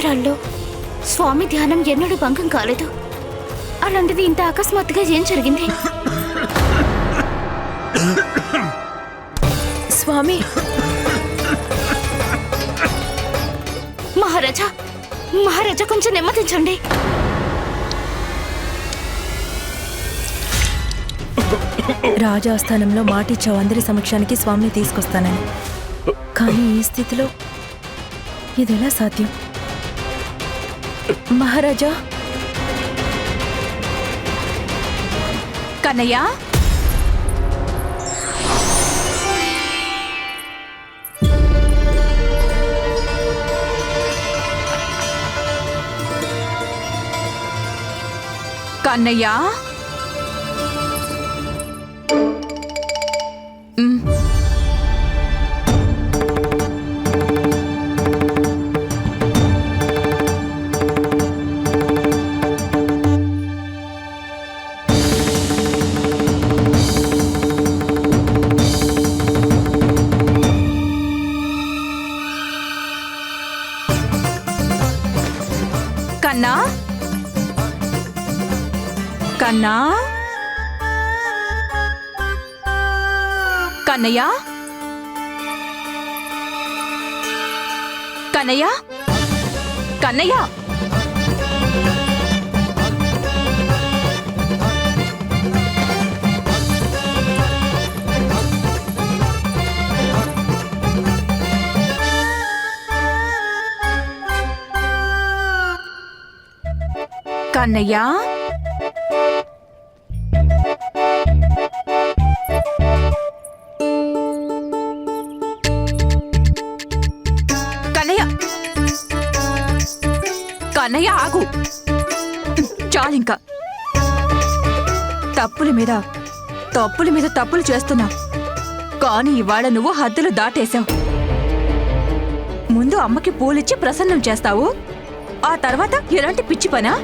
సంవత్సరాల్లో స్వామి ధ్యానం ఎన్నడూ భంగం కాలేదు. అలాంటిది ఇంత అకస్మాత్తుగా ఏం జరిగింది? స్వామి మహారాజా, మహారాజా కొంచెం నెమ్మదించండి. రాజాస్థానంలో మాటిచ్చావు అందరి సమక్షానికి స్వామిని తీసుకొస్తానని. కానీ ఈ స్థితిలో ఇదెలా సాధ్యం? మహారాజా, కన్నయ్య, కన్నయ్య, కన్నా, కన్నా, కన్నయ్య, కన్నయ్య, కన్నయ్య, కన్నయ్య, కన్నయ్య, కన్నయ్య ఆగు. చాలింకా. తప్పుల మీద తప్పులు చేస్తున్నావు. కానీ ఇవాళ నువ్వు హద్దులు దాటేశావు. ముందు అమ్మకి పూలిచ్చి ప్రసన్నం చేస్తావు, ఆ తర్వాత ఎలాంటి పిచ్చి పనా?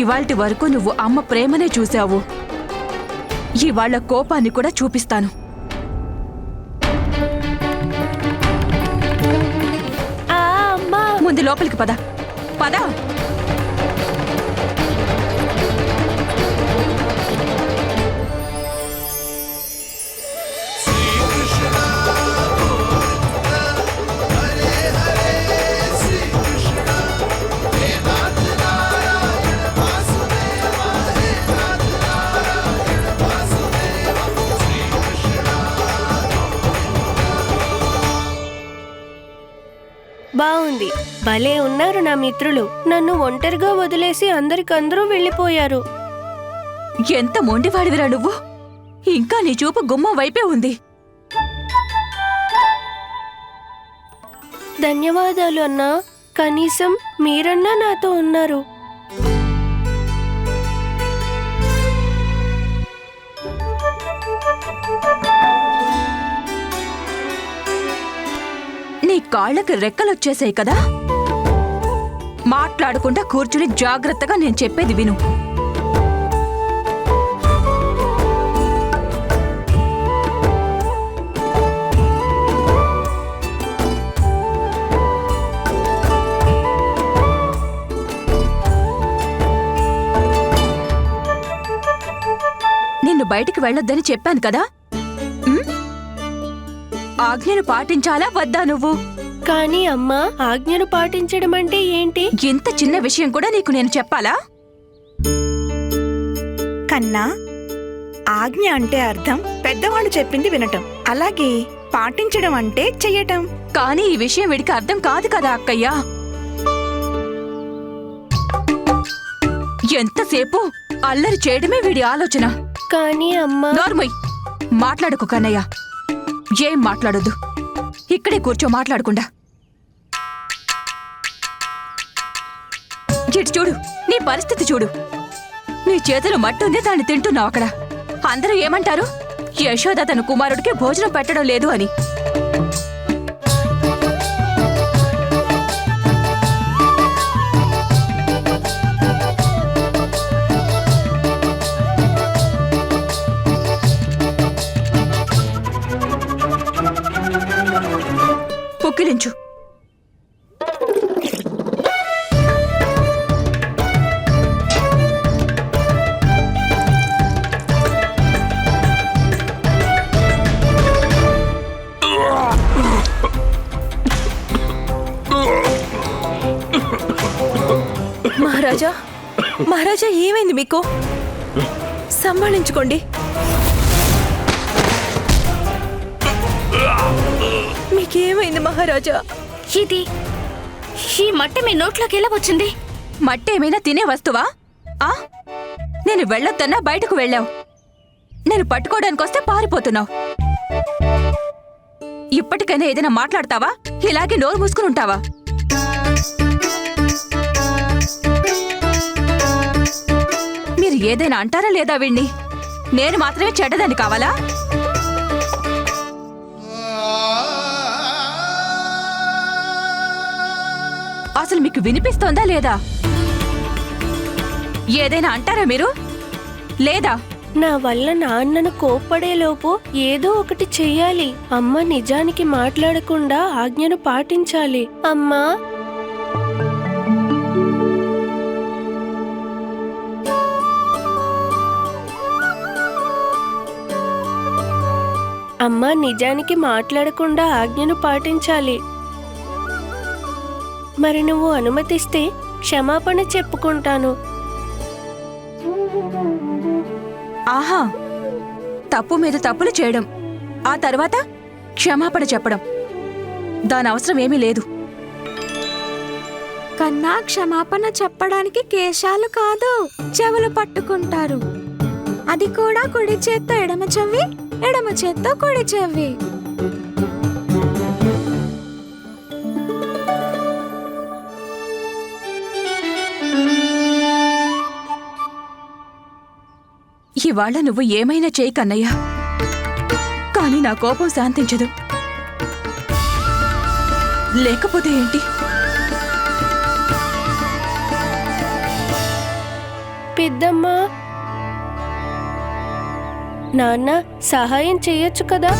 ఇవాల్టి వరకు నువ్వు అమ్మ ప్రేమనే చూశావు, ఇవాళ కోపాన్ని కూడా చూపిస్తాను. ముందు లోపలికి పద, పద. బాగుంది, భలే ఉన్నారు నా మిత్రులు. నన్ను ఒంటరిగా వదిలేసి అందరికందరూ వెళ్ళిపోయారు. ఎంత మొండివాడివిరా నువ్వు! ఇంకా నీ చూపు గుమ్మం వైపే ఉంది. ధన్యవాదాలు అన్నా, కనీసం మీరన్నా నాతో ఉన్నారు. నీ కాళ్ళకి రెక్కలొచ్చేసాయి కదా. మాట్లాడకుండా కూర్చుని జాగ్రత్తగా నేను చెప్పేది విను. నిన్ను బయటికి వెళ్ళొద్దని చెప్పాను కదా. ఆజ్ఞను పాటించాలా వద్దా నువ్వు? కానీ అమ్మా, ఆజ్ఞను పాటించడం అంటే ఏంటి? ఇంత చిన్న విషయం కూడా నీకు నేను చెప్పాలా? కన్నా, ఆజ్ఞ అంటే అర్థం పెద్దవాళ్ళు చెప్పింది వినటం, అలాగే పాటించడం అంటే చెయ్యటం. కానీ ఈ విషయం వీడికి అర్థం కాదు కదా అక్కయ్యా. ఎంతసేపు అల్లరి చేయడమే వీడి ఆలోచన. కానీ అమ్మా. నోర్మయ్, మాట్లాడుకో కన్నయ్య. ఏం మాట్లాడొద్దు, ఇక్కడే కూర్చో మాట్లాడకుండా. ఇటు చూడు, నీ పరిస్థితి చూడు. నీ చేతులు మట్టుంది, దాన్ని తింటున్నావు అక్కడ. అందరూ ఏమంటారు? యశోద తన కుమారుడికి భోజనం పెట్టడం లేదు అని. పుక్కిలించు, మహారాజా ఏమైంది మీకు? సంభాళించుకోండి. మీకేమైంది మహారాజా? ఇది ఈ మట్టి మీ నోట్లోకి ఎలా వచ్చింది? మట్టి ఏమైనా తినే వస్తువా? ఆ నేను వెళ్ళొద్దన్నా బయటకు వెళ్ళావు. నేను పట్టుకోవడానికి వస్తే పారిపోతున్నావు. ఇప్పటికైనా ఏదైనా మాట్లాడతావా? ఇలాగే నోరు మూసుకుని ఉంటావా? మీరు ఏదైనా అంటారా లేదా వీణ్ణి? నేను మాత్రమే చెడ్డదాన్ని కావాలా? అసలు మీకు వినిపిస్తోందా లేదా? ఏదైనా అంటారా మీరు లేదా? నా వల్ల నాన్నను కోప్పడేలోపు ఏదో ఒకటి చెయ్యాలి. అమ్మ నిజానికి మాట్లాడకుండా ఆజ్ఞను పాటించాలి. అమ్మా, అమ్మ నిజానికి మాట్లాడకుండా ఆజ్ఞను పాటించాలి. మరి నువ్వు అనుమతిస్తే క్షమాపణ చెప్పుకుంటాను. ఆహా, తప్పు మీద తప్పులు చేయడం, ఆ తర్వాత క్షమాపణ చెప్పడం, దాని అవసరం ఏమీ లేదు. కన్నా క్షమాపణ చెప్పడానికి కేశాలు కాదు, చెవులు పట్టుకుంటారు. అది కూడా కుడి చేత్తో ఎడమ చెవి, ఎడమ చేత్తో కుడి చెవి. ఇవాళ నువ్వు ఏమైనా చేయి కన్నయ్య, కానీ నా కోపం శాంతించదు. లేకపోతే ఏంటి? పెద్దమ్మా, నాన్న సహాయం చెయ్యొచ్చు కదా?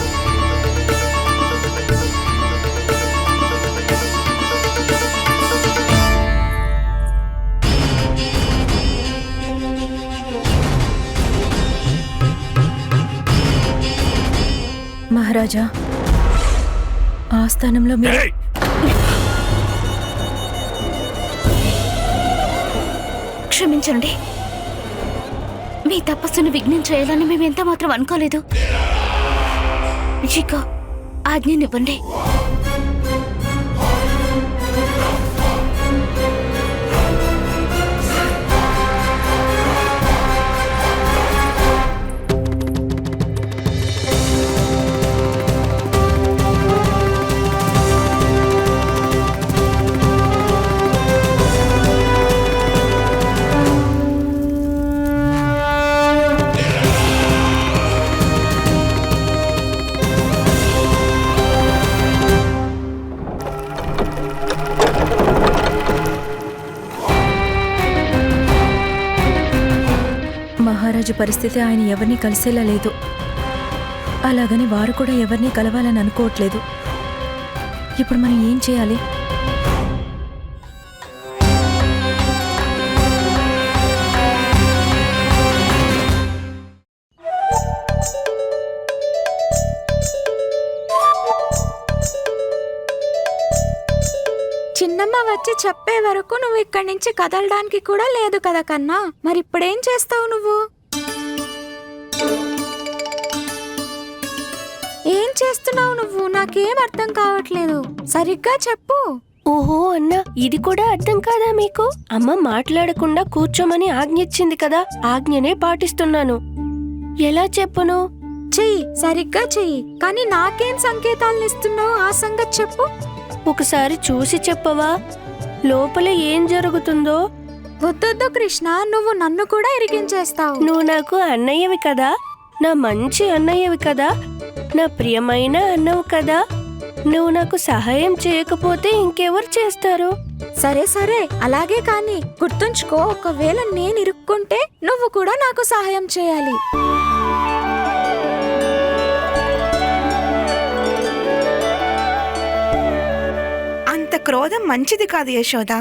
మహారాజా, ఆ స్థానంలో మీరు క్షమించండి. మీ తపస్సును విఘ్నం చేయాలని మేము ఎంత మాత్రం అనుకోలేదు. ఇక ఆజ్ఞనివ్వండి. మహారాజు పరిస్థితి ఆయన ఎవరిని కలిసేలా లేదు. అలాగని వారు కూడా ఎవరిని కలవాలని అనుకోవట్లేదు. ఇప్పుడు మనం ఏం చేయాలి? చిన్నమ్మ వచ్చి చెప్పే వరకు నువ్వు ఇక్కడి నుంచి కదలడానికి కూడా లేదు కదా కన్నా. మరి ఇప్పుడేం చేస్తావు నువ్వు? ఏం చేస్తున్నావు నువ్వు? నాకేం అర్థం కావట్లేదు. సరిగ్గా చెప్పు. ఓహో అన్నా, ఇది కూడా అర్థం కాదా మీకు? అమ్మ మాట్లాడకుండా కూర్చోమని ఆజ్ఞ ఇచ్చింది కదా, ఆజ్ఞనే పాటిస్తున్నాను. ఎలా చెప్పును? చెయ్యి, సరిగ్గా చెయ్యి. కానీ నాకేం సంకేతాలను ఇస్తున్నావు? ఆ సంగతి చెప్పు. ఒకసారి చూసి చెప్పవా లోపల ఏం జరుగుతుందో? వద్దొద్దు కృష్ణ, నువ్వు నన్ను కూడా ఇరికించేస్తావు. నువ్వు నాకు అన్నయ్యవి కదా, నా మంచి అన్నయ్యవి కదా, నా ప్రియమైన అన్నవు కదా. నువ్వు నాకు సహాయం చేయకపోతే ఇంకెవరు చేస్తారు? సరే సరే, అలాగే కానీ గుర్తుంచుకో, ఒకవేళ నేను ఇరుక్కుంటే నువ్వు కూడా నాకు సహాయం చేయాలి. అంత క్రోధం మంచిది కాదు యశోద.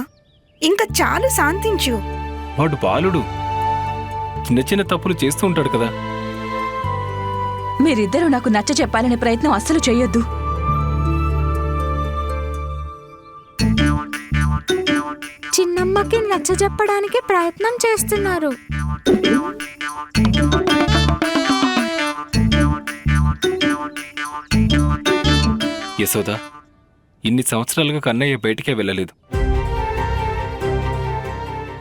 ఇంకా చాలు, శాంతించు. వాడు బాలుడు, చిన్న చిన్న తప్పులు చేస్తూ ఉంటాడు కదా. మీరిద్దరూ నాకు నచ్చ చెప్పాలనే ప్రయత్నం అస్సలు చెయ్యొద్దు. చిన్నమ్మకి నచ్చజెప్పడానికి ప్రయత్నం చేస్తున్నారు. యశోద, ఇన్ని సంవత్సరాలుగా కన్నయ్య బయటికే వెళ్ళలేదు.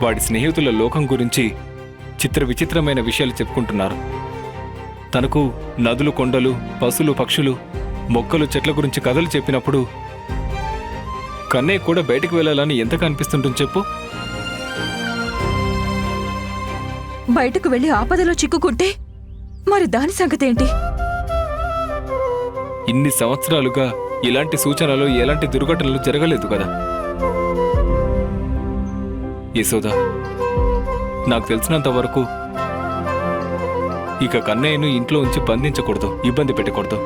వాడి స్నేహితుల లోకం గురించి చిత్ర విచిత్రమైన విషయాలు చెప్పుకుంటున్నారు. తనకు నదులు, కొండలు, పశువులు, పక్షులు, మొక్కలు, చెట్ల గురించి కథలు చెప్పినప్పుడు కన్నయ్య కూడా బయటికి వెళ్ళాలని ఎంతగా అనిపిస్తుంటుంది చెప్పు. బయటకు వెళ్లి ఆపదలో చిక్కుకుంటే మరి దాని సంగతేంటి? ఇన్ని సంవత్సరాలుగా ఇలాంటి సూచనలు, ఎలాంటి దుర్ఘటనలు జరగలేదు కదా యశోద. నాకు తెలిసినంత వరకు ఇక కన్నయ్యను ఇంట్లో ఉంచి బంధించకూడదు, ఇబ్బంది పెట్టకూడదు.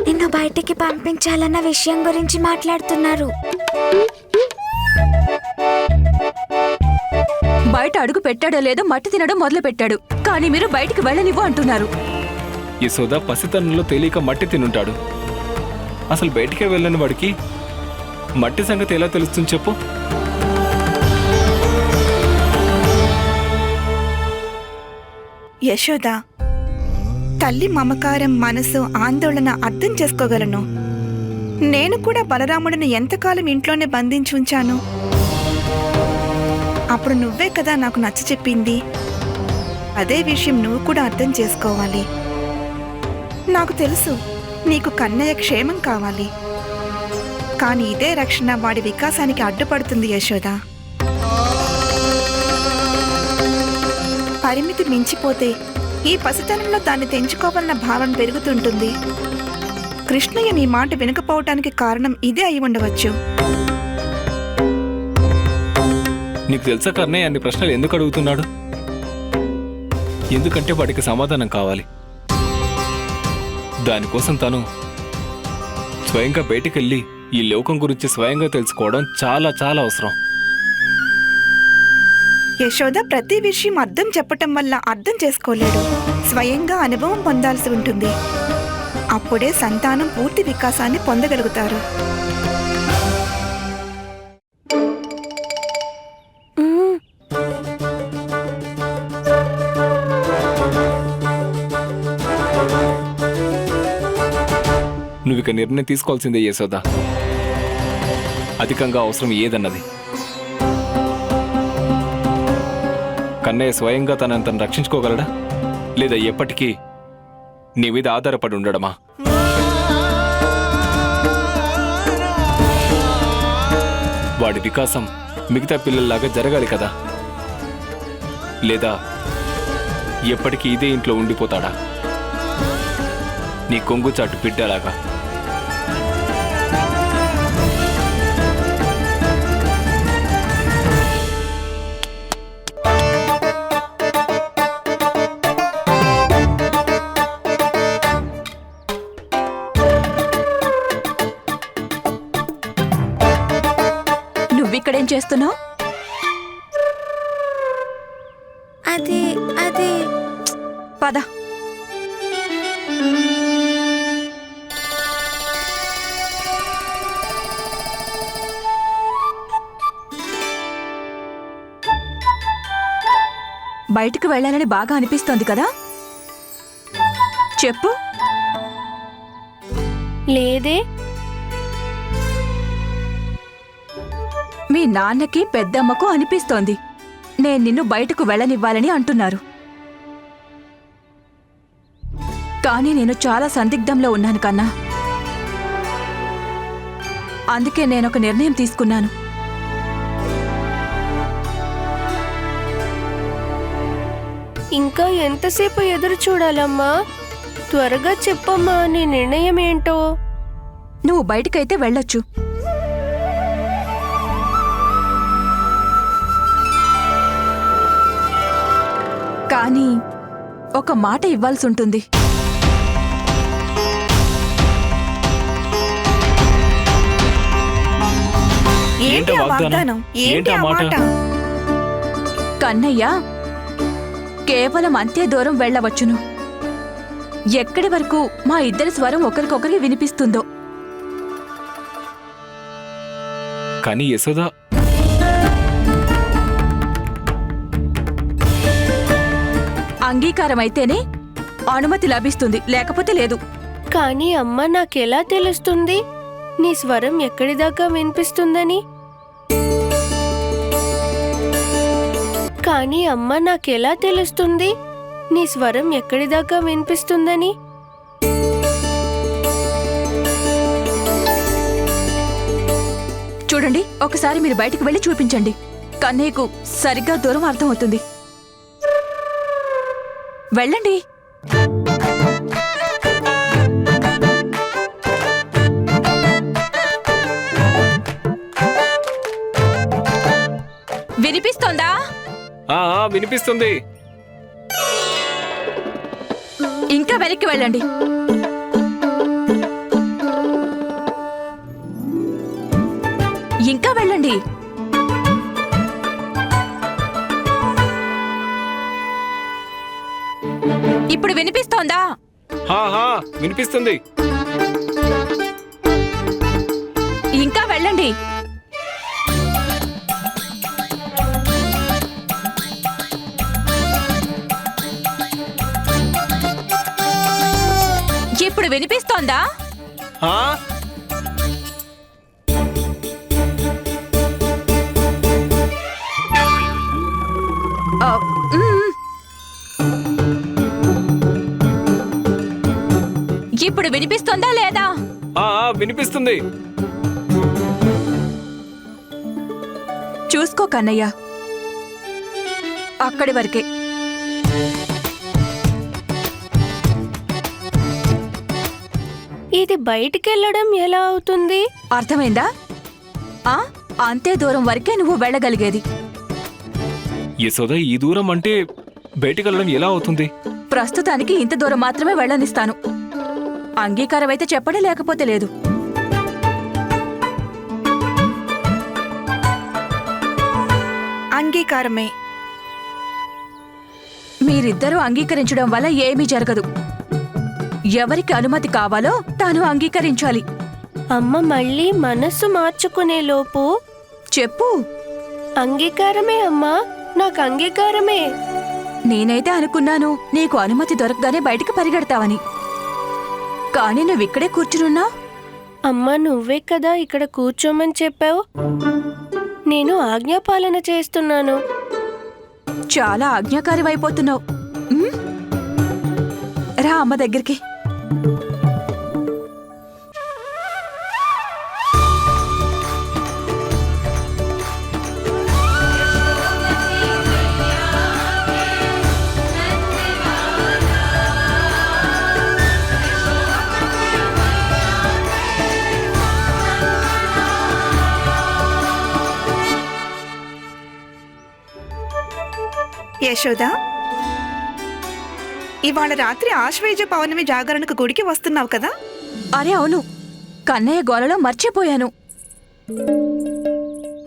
నిన్ను బయటికి పంపించాలన్న విషయం గురించి మాట్లాడుతున్నారు. బయట అడుగు పెట్టాడో లేదో మట్టి తినడం మొదలు పెట్టాడు, కానీ మీరు బయటికి వెళ్ళనివ్వు అంటున్నారు. యశోద పసితనంలో తెలియక మట్టి తినుంటాడు. అసలు బయటికే వెళ్ళని వాడికి మట్టి సంగతి ఎలా తెలుస్తుంది చెప్పు. యశోద, తల్లి మమకారం, మనసు, ఆందోళన అర్థం చేసుకోగలను. నేను కూడా బలరాముడిని ఎంతకాలం ఇంట్లోనే బంధించి ఉంచాను. అప్పుడు నువ్వే కదా నాకు నచ్చ చెప్పింది. అదే విషయం నువ్వు కూడా అర్థం చేసుకోవాలి. నాకు తెలుసు నీకు కన్నయ్య క్షేమం కావాలి, కానీ ఇదే రక్షణ వాడి వికాసానికి అడ్డుపడుతుంది యశోద. పరిమితి మించిపోతే ఈ పసితనంలో దాన్ని తెంచుకోవాలన్న భావం పెరుగుతుంటుంది. కృష్ణయ్య నీ మాట వినకపోవటానికి కారణం ఇదే అయి ఉండవచ్చు. నీకు తెలుసా కన్నయ్య అన్ని ప్రశ్నలు ఎందుకు అడుగుతున్నాడు? ఎందుకంటే వాడికి సమాధానం కావాలి. దానికోసం తను స్వయంగా బయటికెళ్ళి ఈ లోకం గురించి స్వయంగా తెలుసుకోవడం చాలా చాలా అవసరం. యశోద ప్రతి విషయం అర్థం చెప్పటం వల్ల అర్థం చేసుకోలేడు. స్వయంగా అనుభవం పొందాల్సి ఉంటుంది. అప్పుడే సంతానం పూర్తి వికాసాన్ని పొందగలుగుతారు. నువ్విక నిర్ణయం తీసుకోవాల్సిందే యశోద. అధికంగా అవసరం ఏదన్నది. కన్నయ్య స్వయంగా తనను రక్షించుకోగలడా, లేదా ఎప్పటికీ నీ మీద ఆధారపడి ఉండడమా? వాడి వికాసం మిగతా పిల్లల్లాగా జరగాలి కదా, లేదా ఎప్పటికీ ఇదే ఇంట్లో ఉండిపోతాడా నీ కొంగుచాటు బిడ్డలాగా? నువ్విక్కడేం చేస్తున్నావు? అది అది పద. బయటికి వెళ్ళాలని బాగా అనిపిస్తోంది కదా, చెప్పు. లేదే. మీ నాన్నకి పెద్దమ్మకు అనిపిస్తోంది. నేను నిన్ను బయటకు వెళ్ళనివ్వాలని అంటున్నారు. కానీ నేను చాలా సందిగ్ధంలో ఉన్నాను కన్నా. అందుకే నేనొక నిర్ణయం తీసుకున్నాను. ఇంకా ఎంతసేపు ఎదురు చూడాలమ్మా? త్వరగా చెప్పమ్మా నీ నిర్ణయం ఏంటో. నువ్వు బయటకైతే వెళ్ళొచ్చు, కానీ ఒక మాట ఇవ్వాల్సి ఉంటుంది. ఏంటి ఆ వాగ్దానం? ఏంటి ఆ మాట? కన్నయ్య కేవలం అంతే దూరం వెళ్ళవచ్చును, ఎక్కడి వరకు మా ఇద్దరి స్వరం ఒకరికొకరికి వినిపిస్తుందో. కానీ యశోద అంగీకారం అయితేనే అనుమతి లభిస్తుంది, లేకపోతే లేదు. కానీ అమ్మ నాకెలా తెలుస్తుంది నీ స్వరం ఎక్కడి దాకా వినిపిస్తుందని? కానీ అమ్మ నాకెలా తెలుస్తుంది నీ స్వరం ఎక్కడి దాకా వినిపిస్తుందని? చూడండి, ఒకసారి మీరు బయటికి వెళ్ళి చూపించండి. కన్నయ్యకు సరిగ్గా దూరం అర్థమవుతుంది. వెళ్ళండి. వినిపిస్తోందా? వినిపిస్తుంది. ఇంకా వెనక్కి వెళ్ళండి. ఇంకా వెళ్ళండి. ఇప్పుడు వినిపిస్తోందా? వినిపిస్తుంది. ఇంకా వెళ్ళండి. ఇప్పుడు వినిపిస్తోందా? ఇప్పుడు వినిపిస్తోందా లేదా? వినిపిస్తుంది. చూసుకో కన్నయ్య, అక్కడి వరకే. ఇది బయటికెళ్ళడం ఎలా అవుతుంది? అర్థమైందా? అంతే దూరం వరకే నువ్వు వెళ్ళగలిగేది. యశోద, ఈ దూరం అంటే బయటికెళ్ళడం ఎలా అవుతుంది? ప్రస్తుతానికి ఇంత దూరం మాత్రమే వెళ్ళనిస్తాను. అంగీకారం అయితే చెప్పండి, లేకపోతే లేదు. అంగీకారమే. మీరిద్దరూ అంగీకరించడం వల్ల ఏమీ జరగదు. ఎవరికి అనుమతి కావాలో తాను అంగీకరించాలి. అమ్మ మళ్ళీ మనస్సు మార్చుకునే లోపు చెప్పు. అంగీకారమే అమ్మా, నాకు అంగీకారమే. నేనైతే అనుకున్నాను నీకు అనుమతి దొరకగానే బయటికి పరిగెడతావని. కానీ నువ్విక్కడే కూర్చునున్నా. అమ్మా, నువ్వే కదా ఇక్కడ కూర్చోమని చెప్పావు. నేను ఆజ్ఞాపాలన చేస్తున్నాను. చాలా ఆజ్ఞాకారివైపోతున్నావు. రా అమ్మ దగ్గరికి. యశోద, ఇవాళ రాత్రి ఆశ్వేజ పౌర్ణమి జాగరణకు గుడికి వస్తున్నావు కదా? అరే అవును, కన్నయ్య గోలలో మర్చిపోయాను.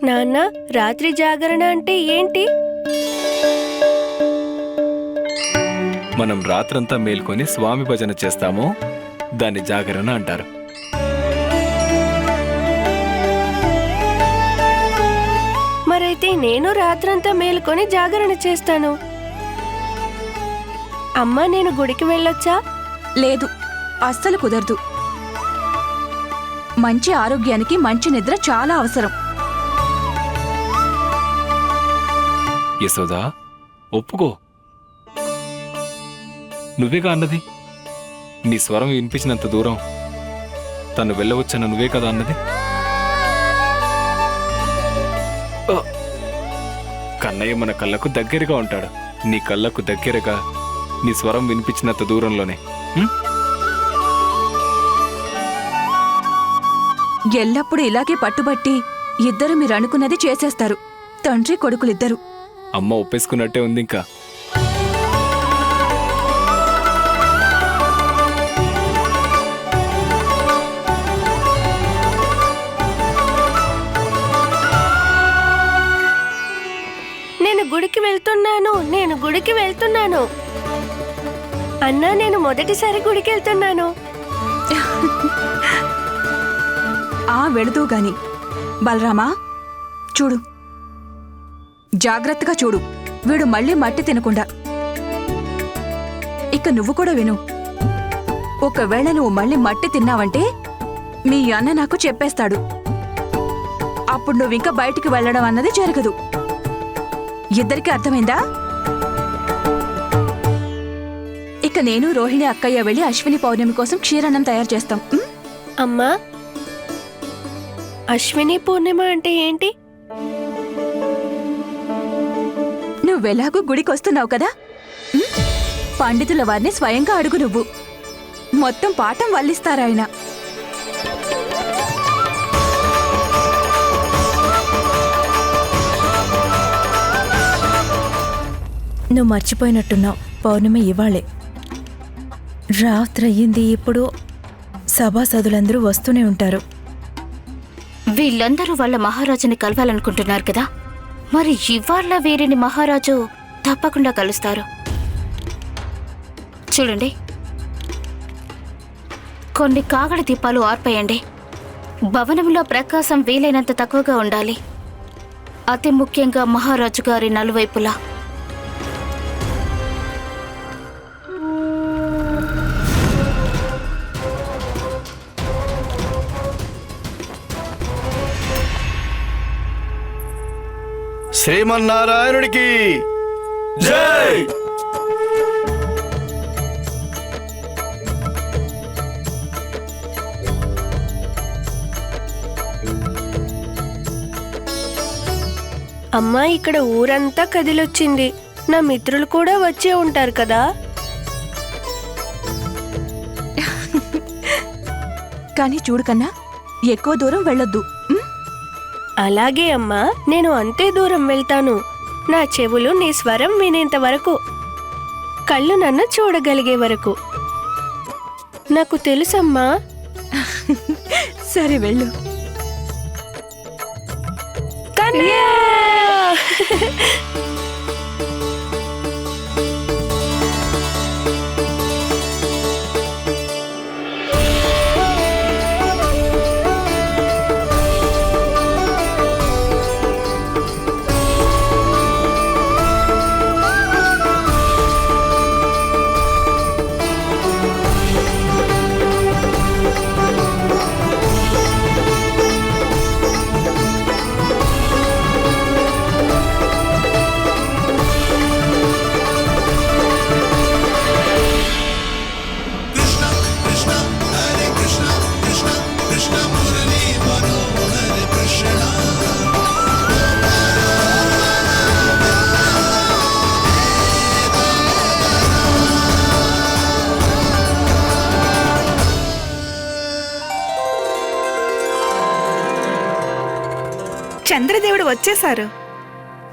నాన్న, రాత్రి జాగరణ అంటే ఏంటి? మనం రాత్రంతా మేల్కొని స్వామి భజన చేస్తాము, దాన్ని జాగరణ అంటారు. మరైతే నేను రాత్రంతా మేలుకొని జాగరణ చేస్తాను. అమ్మా, నేను గుడికి వెళ్ళొచ్చా? లేదు, అస్సలు కుదరదు. మంచి ఆరోగ్యానికి మంచి నిద్ర చాలా అవసరం. యశోదా, ఒప్పుకో. నువ్వేగా అన్నది, నీ స్వరం వినిపించినంత దూరం తను వెళ్ళవచ్చన్న నువ్వే కదా అన్నది. కన్నయ్య మన కళ్ళకు దగ్గరగా ఉంటాడు. నీ కళ్ళకు దగ్గరగా, నీ స్వరం వినిపించినంత దూరంలోనే. ఎల్లప్పుడూ ఇలాగే పట్టుబట్టి ఇద్దరు మీరు అనుకున్నది చేసేస్తారు. తండ్రి కొడుకులిద్దరు. అమ్మ ఒప్పేసుకున్నట్టే ఉంది. ఇంకా నేను గుడికి వెళ్తున్నాను. అన్నా, నేను మొదటిసారి గుడికి వెళ్తున్నాను. వెళుతూ గాని. బలరామా, చూడు, జాగ్రత్తగా చూడు, వీడు మళ్ళీ మట్టి తినకుండా. ఇక నువ్వు కూడా విను, ఒకవేళ నువ్వు మళ్ళీ మట్టి తిన్నావంటే మీ అన్న నాకు చెప్పేస్తాడు. అప్పుడు నువ్వింకా బయటికి వెళ్ళడం అన్నది జరగదు. ఇద్దరికీ అర్థమైందా? ఇక నేను రోహిణి అక్కయ్య వెళ్ళి అశ్విని పౌర్ణమి కోసం క్షీరాన్నం తయారు చేస్తాం. అమ్మా, అశ్విని పూర్ణిమ అంటే ఏంటి? నువ్వెలాగూ గుడికి వస్తున్నావు కదా, పండితుల వారిని స్వయంగా అడుగు. నువ్వు మొత్తం పాఠం వల్లిస్తారాయన. నువ్వు మర్చిపోయినట్టున్నావు, పౌర్ణమి ఇవాళే. రాత్రి అయ్యింది. ఇప్పుడు సభాసదులందరూ వస్తూనే ఉంటారు. వీళ్ళందరూ వాళ్ళ మహారాజుని కలవాలనుకుంటున్నారు కదా, మరి ఇవాళ వీరిని మహారాజు తప్పకుండా కలుస్తారు. చూడండి, కొన్ని కాగడ దీపాలు ఆర్పేయండి. భవనంలో ప్రకాశం వీలైనంత తక్కువగా ఉండాలి. అతి ముఖ్యంగా మహారాజు గారి నలువైపులా. శ్రీమన్నారాయణుడికి జై. అమ్మా, ఇక్కడ ఊరంతా కదిలొచ్చింది. నా మిత్రులు కూడా వచ్చే ఉంటారు కదా. కానీ చూడు కన్నా, ఎక్కువ దూరం వెళ్ళొద్దు. అలాగే అమ్మా, నేను అంతే దూరం వెళ్తాను. నా చెవులు నీ స్వరం వినేంత వరకు, కళ్ళు నన్ను చూడగలిగే వరకు. నాకు తెలుసమ్మా. సరే వెళ్ళు. కన్నయ్య! చంద్రదేవుడు వచ్చేశారు.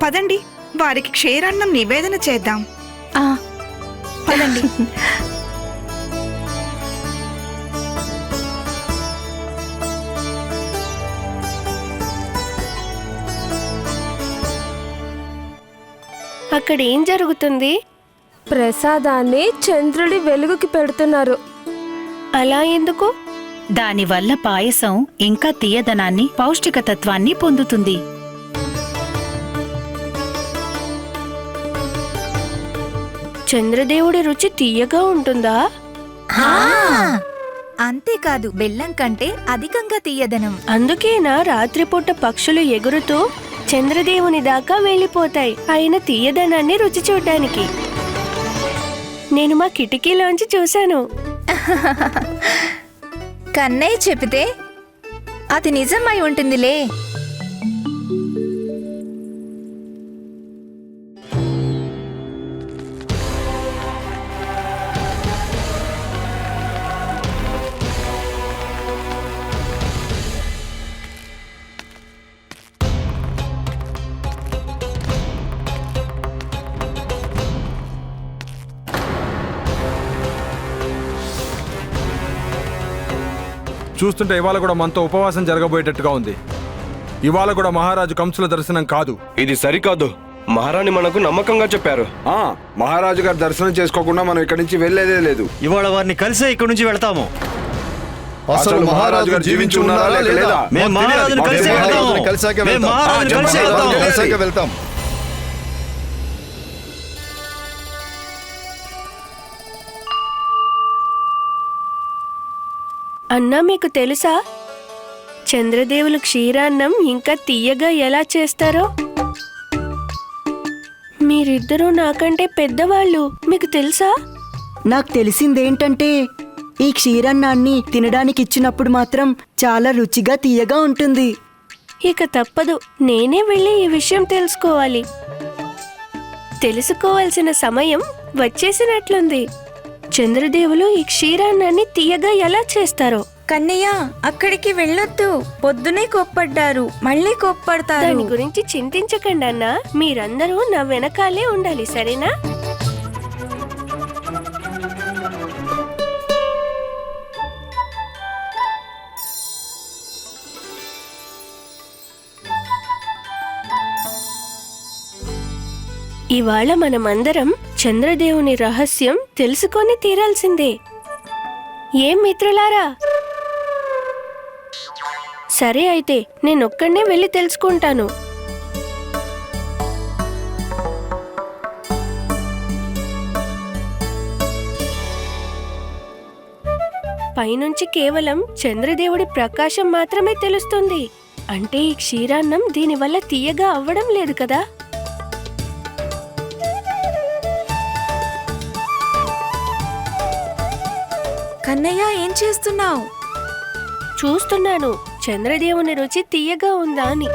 పదండి, వారికి క్షీరాన్నం నివేదన చేద్దాం. పదండి. అక్కడ ఏం జరుగుతుంది? ప్రసాదాన్ని చంద్రుడి వెలుగుకి పెడుతున్నారు. అలా ఎందుకు? దానివల్ల పాయసం ఇంకా తీయదనాన్ని, పౌష్టికతత్వాన్ని పొందుతుంది. చంద్రదేవుడి రుచి తీయగా ఉంటుందా? అంతేకాదు, బెల్లం కంటే అధికంగా తీయదనం. అందుకేనా రాత్రిపూట పక్షులు ఎగురుతూ చంద్రదేవుని దాకా వెళ్ళిపోతాయి, ఆయన తీయదనాన్ని రుచి చూడ్డానికి. నేను మా కిటికీలోంచి చూశాను. కన్నయ్య చెబితే అది నిజమై ఉంటుందిలే. చూస్తుంటే ఇవాళ కూడా మనతో ఉపవాసం జరగబోయేటట్టుగా ఉంది. ఇవాళ కూడా మహారాజు కంసుల దర్శనం కాదు. ఇది సరికాదు. మహారాణి మనకు నమ్మకంగా చెప్పారు. మహారాజు గారు దర్శనం చేసుకోకుండా మనం ఇక్కడి నుంచి వెళ్లేదే లేదు. ఇవాళ వారిని కలిసే ఇక్కడి నుంచి వెళ్తాము. అసలు మహారాజు గారు జీవించి ఉన్నారా లేదా? మేము మహారాజుని కలిసే వెళ్తాం. మేము మహారాజుని కలిసే వెళ్తాం. అన్నా మీకు తెలుసా చంద్రదేవులు క్షీరాన్నం ఇంకా తీయగా ఎలా చేస్తారో? మీరిద్దరూ నాకంటే పెద్దవాళ్ళు, మీకు తెలుసా? నాకు తెలిసిందేంటంటే ఈ క్షీరన్నాన్ని తినడానికి ఇచ్చినప్పుడు మాత్రం చాలా రుచిగా తీయగా ఉంటుంది. ఇక తప్పదు, నేనే వెళ్ళి ఈ విషయం తెలుసుకోవాలి. తెలుసుకోవాల్సిన సమయం వచ్చేసినట్లుంది. చంద్రదేవులు ఈ క్షీరాన్నాన్ని తీయగా ఎలా చేస్తారో. కన్నయ్య, అక్కడికి వెళ్ళొద్దు. పొద్దునే కోప్పడ్డారు, మళ్ళీ కోప్పడతారు. దాని గురించి చింతించకండి అన్నా, మీరందరూ నా వెనకాలే ఉండాలి, సరేనా? ఇవాళ మనమందరం చంద్రదేవుని రహస్యం తెలుసుకొని తీరాల్సిందే. ఏం మిత్రులారా? సరే అయితే నేనొక్కడే వెళ్ళి తెలుసుకుంటాను. పైనుంచి కేవలం చంద్రదేవుడి ప్రకాశం మాత్రమే తెలుస్తుంది. అంటే ఈ క్షీరాన్నం దీనివల్ల తీయగా అవ్వడం లేదు కదా? కన్నయ్య, ఏం చేస్తున్నావు? చూస్తున్నాను చంద్రదేవుని రుచి తీయగా ఉందా అని.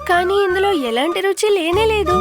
కానీ ఇందులో ఎలాంటి రుచి లేనే లేదు.